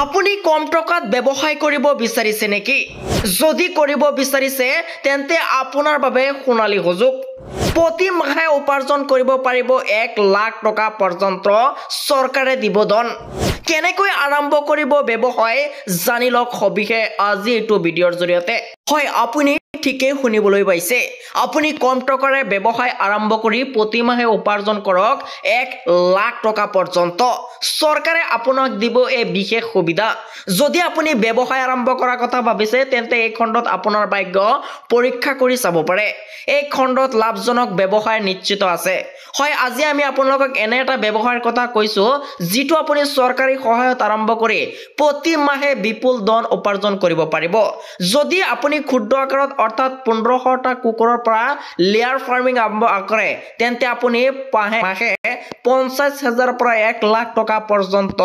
আপুনি কম টকাত ব্যৱসায় কৰিব বিচাৰিছে নেকি? যদি কৰিব বিচাৰিছে তেন্তে আপোনাৰ বাবে সোণালী সুযোগ। প্ৰতি মাহে উপাৰ্জন কৰিব পাৰিব 1 লাখ টকা পৰ্যন্ত চৰকাৰে দিব ধন। কেনেকৈ আৰম্ভ কৰিব ব্যৱসায় জানি লওক সবিশেষ আজি এইটো ভিডিঅ'ৰ জৰিয়তে। হয়, আপুনি ঠিকেই শুনিবলৈ পাইছে। আপুনি কম টকাৰে ব্যৱসায় আৰম্ভ কৰি প্ৰতি মাহে উপাৰ্জন কৰক 1 লাখ টকা পৰ্যন্ত। চৰকাৰে আপোনাক দিব এই বিশেষ সুবিধা। যদি আপুনি ব্যৱসায় আৰম্ভ কৰাৰ কথা ভাবিছে তেন্তে এই খণ্ডত আপোনাৰ ভাগ্য পৰীক্ষা কৰি চাব পাৰে। এই খণ্ডত লাভজনক ব্যৱসায় নিশ্চিত আছে। হয়, আজি আমি আপোনালোকক এনে এটা ব্যৱসায়ৰ কথা কৈছো যিটো আপুনি চৰকাৰী সহায়ত আৰম্ভ কৰি প্ৰতি মাহে বিপুল ধন উপাৰ্জন কৰিব পাৰিব। যদি আপুনি ক্ষুদ্ৰ আকাৰত অৰ্থাৎ 1500টা কুকুৰৰ পৰা লেয়াৰ ফাৰ্মিং আৰম্ভ কৰে তেন্তে আপুনি মাহে 50,000 পৰা 1 লাখ টকা পৰ্যন্ত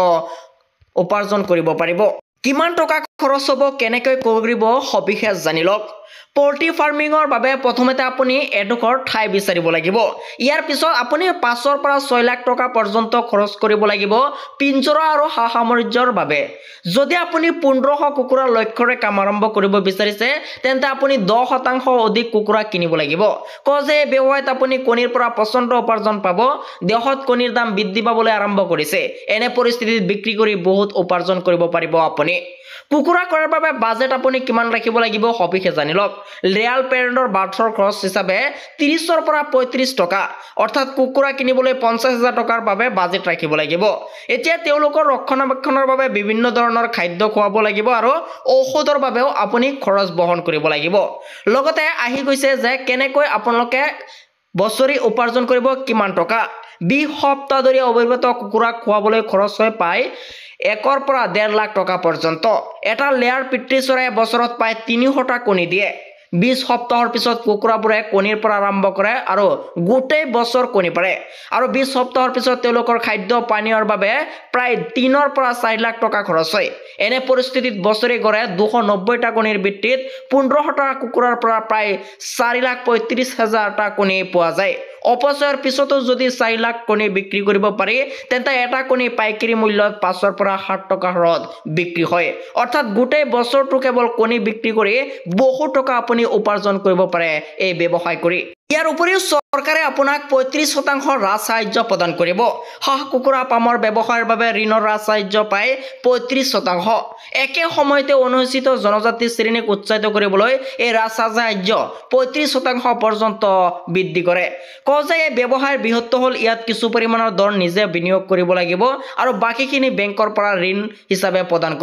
উপাৰ্জন কৰিব পাৰিব। কিমান টকা খৰচ হ'ব, কেনেকৈ কৰিব সবিশেষ জানি লওক। পল্ট্ৰি ফাৰ্মিঙৰ বাবে প্ৰথমতে আপুনি এডোখৰ ঠাই বিচাৰিব লাগিব। ইয়াৰ পিছত আপুনি 5 পৰা 6 লাখ টকা পৰ্যন্ত খৰচ কৰিব লাগিব পিঞ্জৰা আৰু সা-সামগ্ৰীৰ বাবে। যদি আপুনি 1500 কুকুৰাৰ লক্ষ্যৰে কাম আৰম্ভ কৰিব বিচাৰিছে তেন্তে আপুনি 10% অধিক কুকুৰা কিনিব লাগিব। কজে এই ব্যৱসায়ত আপুনি কণীৰ পৰা প্ৰচণ্ড উপাৰ্জন পাব। দেশত কণীৰ দাম বৃদ্ধি পাবলৈ আৰম্ভ কৰিছে। এনে পৰিস্থিতিত বিক্ৰী কৰি বহুত উপাৰ্জন কৰিব পাৰিব আপুনি। কুকুৰা কৰাৰ বাবে বাজেট আপুনি কিমান ৰাখিব লাগিব সবিশেষ জানি লওক। ৰিয়েল পেৰেণ্টৰ বাৰ্থৰ খৰচ হিচাপে 30 পৰা 35 টকা অৰ্থাৎ কুকুৰা কিনিবলৈ 50,000 টকাৰ বাবে বাজেট ৰাখিব লাগিব। এতিয়া তেওঁলোকৰ ৰক্ষণাবেক্ষণৰ বাবে বিভিন্ন ধৰণৰ খাদ্য খুৱাব লাগিব আৰু ঔষধৰ বাবেও আপুনি খৰচ বহন কৰিব লাগিব। লগতে আহি গৈছে যে কেনেকৈ আপোনালোকে বছৰি উপাৰ্জন কৰিব কিমান টকা। 20 সপ্তাহ ধৰি অবিৰত কুকুৰাক খুৱাবলৈ খৰচ হয় প্ৰায় 1 পৰা 1.5 লাখ টকা পৰ্যন্ত। এটা লেয়াৰ পিতৃ চৰাই বছৰত প্ৰায় 300টা কণী দিয়ে। 20 সপ্তাহৰ পিছত কুকুৰাবোৰে কণীৰ পৰা আৰম্ভ কৰে আৰু গোটেই বছৰ কণী পাৰে। আৰু 20 সপ্তাহৰ পিছত তেওঁলোকৰ খাদ্য পানীয়ৰ বাবে প্ৰায় 3 পৰা 4 লাখ টকা খৰচ হয়। এনে পৰিস্থিতিত বছৰি গড়ে 290টা কণীৰ ভিত্তিত 1500টা কুকুৰাৰ পৰা প্ৰায় 4,35,000টা কণী পোৱা যায়। অপচয়ৰ পিছতো যদি 4 লাখ কণী বিক্ৰী কৰিব পাৰি তেন্তে এটা কণী পাইকাৰী মূল্যত 5 পৰা 7 টকা হাৰত বিক্ৰী হয়। অৰ্থাৎ গোটেই বছৰটো কেৱল কণী বিক্ৰী কৰি বহু টকা আপুনি উপাৰ্জন কৰিব পাৰে এই ব্যৱসায় কৰি। ইয়াৰ উপৰিও চৰকাৰে আপোনাক 35% ৰাজ সাহায্য প্ৰদান কৰিব। হাঁহ কুকুৰা পামৰ ব্যৱসায়ৰ বাবে ঋণৰ ৰাজ সাহায্য পায় 35%। একে সময়তে অনুসূচিত জনজাতি শ্ৰেণীক উৎসাহিত কৰিবলৈ এই ৰাজ সাহায্য 35% পৰ্যন্ত বৃদ্ধি কৰে। কজে এই ব্যৱসায়ৰ বৃহত্ত হ'ল ইয়াত কিছু পৰিমাণৰ ধন নিজে বিনিয়োগ কৰিব লাগিব আৰু বাকীখিনি বেংকৰ পৰা ঋণ হিচাপে প্ৰদান